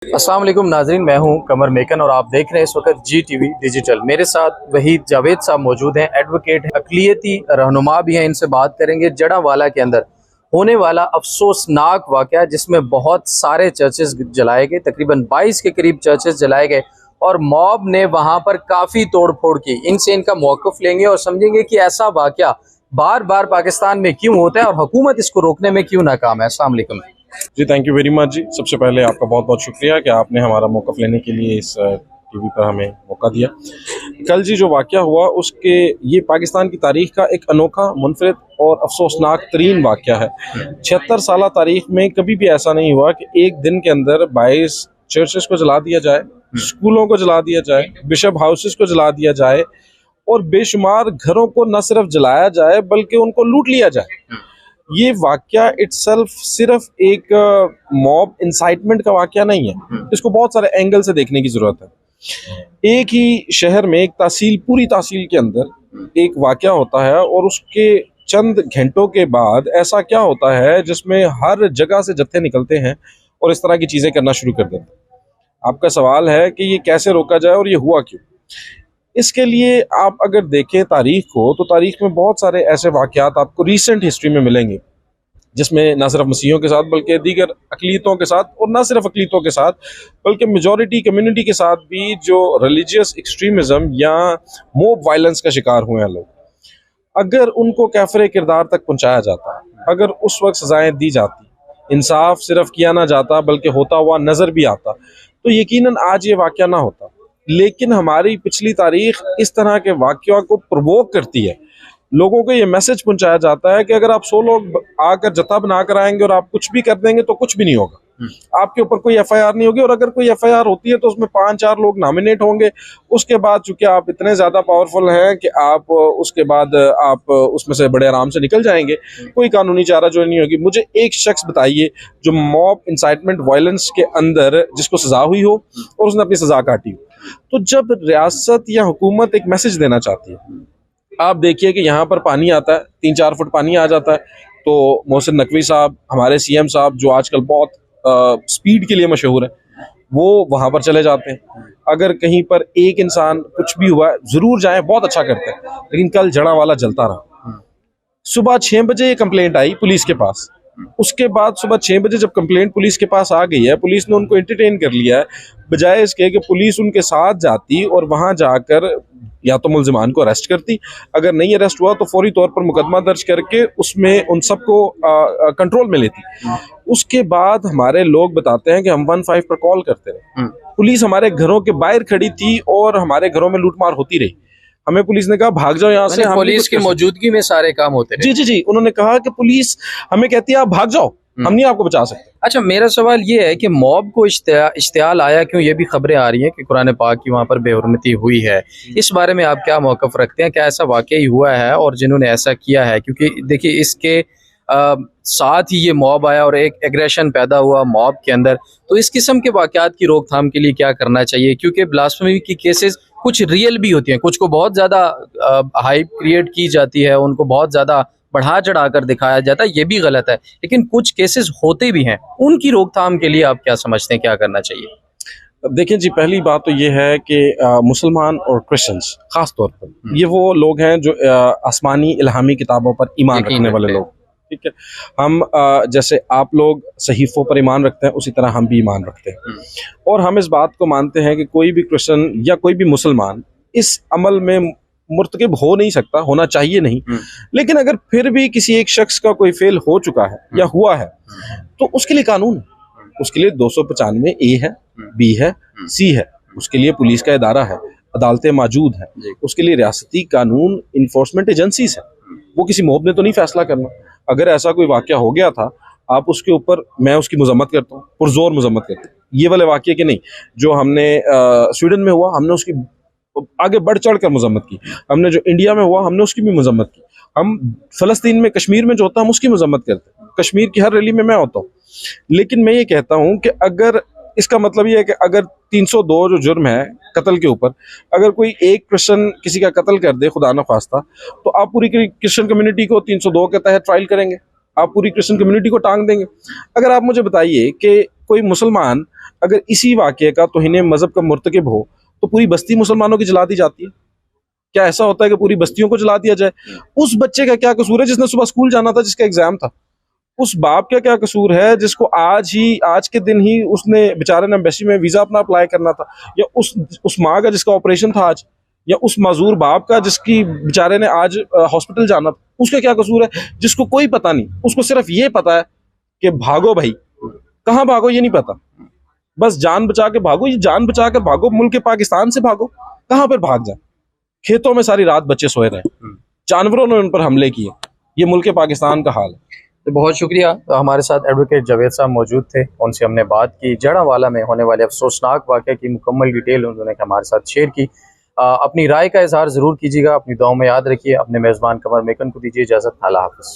अस्सलाम वालेकुम नाजरीन, मैं हूं कमर मेकन और आप देख रहे हैं इस वक्त GTV डिजिटल। मेरे साथ वहीद जावेद साहब मौजूद हैं, एडवोकेट हैं, अक़लियती रहनुमा भी हैं। इनसे बात करेंगे जड़ावाला के अंदर होने वाला अफसोसनाक वाक़या जिसमें बहुत सारे चर्चेस जलाए गए, तकरीबन 22 के करीब चर्चेस जलाए गए और मॉब ने वहां पर काफ़ी तोड़ फोड़ की। इनसे इनका मौक़िफ़ लेंगे और समझेंगे कि ऐसा वाक़या बार बार पाकिस्तान में क्यों होता है और हुकूमत इसको रोकने में क्यों नाकाम है। अस्सलाम वालेकुम जी, थैंक यू वेरी मच जी। सबसे पहले आपका बहुत बहुत शुक्रिया कि आपने हमारा मौक़िफ़ लेने के लिए इस टीवी पर हमें मौका दिया। कल जी जो वाक़या हुआ उसके ये पाकिस्तान की तारीख़ का एक अनोखा, मुनफ़रिद और अफसोसनाक तरीन वाक़या है। 76 साला तारीख़ में कभी भी ऐसा नहीं हुआ कि एक दिन के अंदर 22 चर्चेस को जला दिया जाए, स्कूलों को जला दिया जाए, बिशप हाउसेस को जला दिया जाए और बेशुमार घरों को न सिर्फ जलाया जाए बल्कि उनको लूट लिया जाए। ये वाक़या इटसेल्फ सिर्फ एक मॉब इंसाइटमेंट का वाक़या नहीं है, इसको बहुत सारे एंगल से देखने की ज़रूरत है। एक ही शहर में एक तहसील, पूरी तहसील के अंदर एक वाक़या होता है और उसके चंद घंटों के बाद ऐसा क्या होता है जिसमें हर जगह से जत्थे निकलते हैं और इस तरह की चीज़ें करना शुरू कर देते हैं। आपका सवाल है कि ये कैसे रोका जाए और ये हुआ क्यों? इसके लिए आप अगर देखें तारीख को, तो तारीख में बहुत सारे ऐसे वाक़यात आपको रीसेंट हिस्ट्री में मिलेंगे जिसमें न सिर्फ मसीहियों के साथ बल्कि दीगर अक़लियतों के साथ, और न सिर्फ अक़लियतों के साथ बल्कि मेजॉरिटी कम्युनिटी के साथ भी जो रिलीजियस एक्सट्रीमिज़म या मॉब वायलेंस का शिकार हुए हैं लोग, अगर उनको कैफ़रे किरदार तक पहुँचाया जाता, अगर उस वक्त सज़ाएँ दी जाती, इंसाफ सिर्फ किया ना जाता बल्कि होता हुआ नज़र भी आता, तो यकीनन आज ये वाक़या ना होता। लेकिन हमारी पिछली तारीख इस तरह के वाक़या को प्रवोक करती है। लोगों को ये मैसेज पहुंचाया जाता है कि अगर आप 100 लोग आकर जत्था बना कर आएंगे और आप कुछ भी कर देंगे तो कुछ भी नहीं होगा, आपके ऊपर कोई FIR नहीं होगी, और अगर कोई FIR होती है तो उसमें 5-4 लोग नॉमिनेट होंगे। उसके बाद चूंकि आप इतने ज़्यादा पावरफुल हैं कि आप उसके बाद आप उसमें से बड़े आराम से निकल जाएंगे, कोई कानूनी चारा जो नहीं होगी। मुझे एक शख्स बताइए जो मॉब इंसाइटमेंट वायलेंस के अंदर जिसको सज़ा हुई हो और उसने अपनी सज़ा काटी हो। तो जब रियासत या हुकूमत एक मैसेज देना चाहती है, आप देखिए कि यहाँ पर पानी आता है, 3-4 फुट पानी आ जाता है, तो मोहसिन नकवी साहब, हमारे CM साहब जो आजकल बहुत स्पीड के लिए मशहूर है, वो वहाँ पर चले जाते हैं। अगर कहीं पर एक इंसान कुछ भी हुआ है ज़रूर जाएं, बहुत अच्छा करते हैं। लेकिन कल जड़ावाला जलता रहा। सुबह 6 बजे ये कंप्लेंट आई पुलिस के पास। उसके बाद सुबह 6 बजे जब कंप्लेंट पुलिस के पास आ गई है, पुलिस ने उनको एंटरटेन कर लिया है, बजाय इसके कि पुलिस उनके साथ जाती और वहां जाकर या तो मुल्जिमान को अरेस्ट करती, अगर नहीं अरेस्ट हुआ तो फौरी तौर पर मुकदमा दर्ज करके उसमें उन सबको कंट्रोल में लेती। उसके बाद हमारे लोग बताते हैं कि हम 15 पर कॉल करते रहे, पुलिस हमारे घरों के बाहर खड़ी थी और हमारे घरों में लूटमार होती रही। हमें पुलिस ने कहा भाग जाओ यहाँ से, पुलिस की मौजूदगी में सारे काम होते हैं। जी, उन्होंने कहा कि पुलिस हमें कहती है आप भाग जाओ, हम नहीं आपको बचा सकते। अच्छा, मेरा सवाल ये है कि मॉब को इश्तियाल आया क्यों? ये भी खबरें आ रही हैं कि कुरान पाक की वहाँ पर बेहुरमती हुई है। इस बारे में आप क्या मौक़िफ़ रखते हैं? क्या ऐसा वाकई हुआ है और जिन्होंने ऐसा किया है? क्योंकि देखिए इसके साथ ही ये मॉब आया और एक एग्रेशन पैदा हुआ मॉब के अंदर, तो इस किस्म के वाक़यात की रोकथाम के लिए क्या करना चाहिए? क्योंकि ब्लास्फेमी की केसेस कुछ रियल भी होती हैं, कुछ को बहुत ज़्यादा हाइप क्रिएट की जाती है, उनको बहुत ज़्यादा बढ़ा चढ़ा कर दिखाया जाता है, ये भी गलत है। लेकिन कुछ केसेस होते भी हैं, उनकी रोकथाम के लिए आप क्या समझते हैं, क्या करना चाहिए? देखिए जी, पहली बात तो ये है कि मुसलमान और क्रिश्चियंस ख़ास तौर पर ये वो लोग हैं जो आसमानी इल्हामी किताबों पर ईमान रखने वाले लोग, ठीक है। हम जैसे आप लोग सहीफ़ों पर ईमान रखते हैं, उसी तरह हम भी ईमान रखते हैं, और हम इस बात को मानते हैं कि कोई भी क्रिश्चियन या कोई भी मुसलमान इस अमल में मुर्तकिब हो नहीं सकता, होना चाहिए नहीं। लेकिन अगर फिर भी किसी एक शख्स का कोई फेल हो चुका है या हुआ है तो उसके लिए कानून है, उसके लिए 295 A है, B है, C है, उसके लिए पुलिस का इदारा है, अदालतें मौजूद हैं, उसके लिए रियासती कानून इन्फोर्समेंट एजेंसीज है। वो किसी मॉब ने तो नहीं फैसला करना। अगर ऐसा कोई वाक़या हो गया था, आप उसके ऊपर, मैं उसकी मज़म्मत करता हूँ, पुरज़ोर मज़म्मत करता हूँ। ये वाले वाक़ये के नहीं, जो हमने स्वीडन में हुआ हमने उसकी आगे बढ़ चढ़ कर मज़म्मत की, हमने जो इंडिया में हुआ हमने उसकी भी मज़म्मत की, हम फ़लस्तीन में कश्मीर में जो होता है हम उसकी मज़म्मत करते हैं, कश्मीर की हर रैली में मैं होता हूँ। लेकिन मैं ये कहता हूँ कि अगर इसका मतलब ये है कि अगर 302 जो जुर्म है कत्ल के ऊपर, अगर कोई एक क्रिश्चियन किसी का कत्ल कर दे खुदा न खास्ता, तो आप पूरी क्रिश्चियन कम्युनिटी को 302 के तहत ट्रायल करेंगे, आप पूरी क्रिश्चियन कम्युनिटी को टांग देंगे। अगर आप मुझे बताइए कि कोई मुसलमान अगर इसी वाक़े का तौहीन मज़हब का मुर्तकिब हो तो पूरी बस्ती मुसलमानों की जला दी जाती है? क्या ऐसा होता है कि पूरी बस्तियों को जला दिया जाए? उस बच्चे का क्या कसूर है जिसने सुबह स्कूल जाना था, जिसका एग्जाम था? उस बाप का क्या कसूर है जिसको आज के दिन ही उसने बेचारे ने एम्बेसी में वीजा अपना अप्लाई करना था, या उस माँ का जिसका ऑपरेशन था आज, या उस माजूर बाप का जिसकी बेचारे ने आज हॉस्पिटल जाना था, उसका क्या कसूर है? जिसको कोई पता नहीं, उसको सिर्फ ये पता है कि भागो भाई, कहाँ भागो ये नहीं पता, बस जान बचा के भागो। ये जान बचा कर भागो, मुल्क पाकिस्तान से भागो, कहाँ पर भाग जाए? खेतों में सारी रात बच्चे सोए रहे, जानवरों ने उन पर हमले किए। ये मुल्क पाकिस्तान का हाल है। तो बहुत शुक्रिया। तो हमारे साथ एडवोकेट जावेद साहब मौजूद थे, उनसे हमने बात की, जड़ावाला में होने वाले अफसोसनाक वाक़े की मुकम्मल डिटेल उन्होंने हमारे साथ शेयर की। अपनी राय का इजहार ज़रूर कीजिएगा, अपनी दुआओं में याद रखिए। अपने मेज़बान कमर मेकन को दीजिए इजाज़त। अल्लाह हाफ़िज़।